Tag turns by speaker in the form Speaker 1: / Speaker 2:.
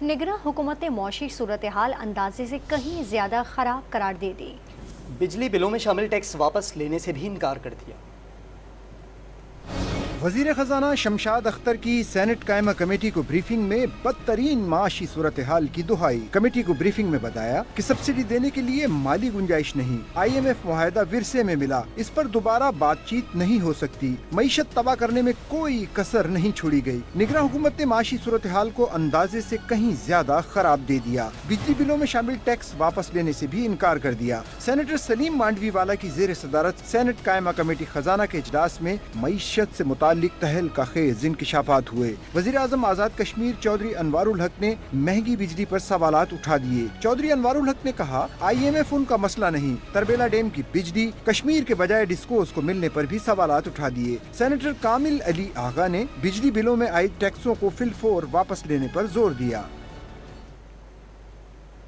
Speaker 1: निगरां हुकूमत ने मौशी सूरत हाल अंदाजे से कहीं ज्यादा खराब करार दे दी।
Speaker 2: बिजली बिलों में शामिल टैक्स वापस लेने से भी इनकार कर दिया।
Speaker 3: वजीर खजाना शमशाद अख्तर की सेनेट कायमा कमेटी को ब्रीफिंग में बदतरीन माशी सूरत हाल की दुहाई। कमेटी को ब्रीफिंग में बताया कि सब्सिडी देने के लिए माली गुंजाइश नहीं, IMF मुआहदा विरसे में मिला, इस पर दोबारा बातचीत नहीं हो सकती। मईशत तबाह करने में कोई कसर नहीं छोड़ी गई। निगरां हुकूमत ने माशी सूरत हाल को अंदाजे से कहीं ज्यादा खराब दे दिया। बिजली बिलों में शामिल टैक्स वापस लेने से भी इनकार कर दिया। सेनेटर सलीम मांडवी वाला की जेर सदारत सेनेट कायमा कमेटी खजाना के इजलास में मईशत से मुताल्लिक तहल का खेज इंकिशाफात हुए। वजीर आजम आजाद कश्मीर चौधरी अनवारुल हक ने महंगी बिजली पर सवालात उठा दिए। चौधरी अनवारुल हक ने कहा, IMF उनका मसला नहीं, तरबेला डैम की बिजली कश्मीर के बजाय डिस्कोस को मिलने पर भी सवालात उठा दिए। सेनेटर कामिल अली आगा ने बिजली बिलों में आए टैक्सों को फिलफोर वापस लेने पर जोर दिया।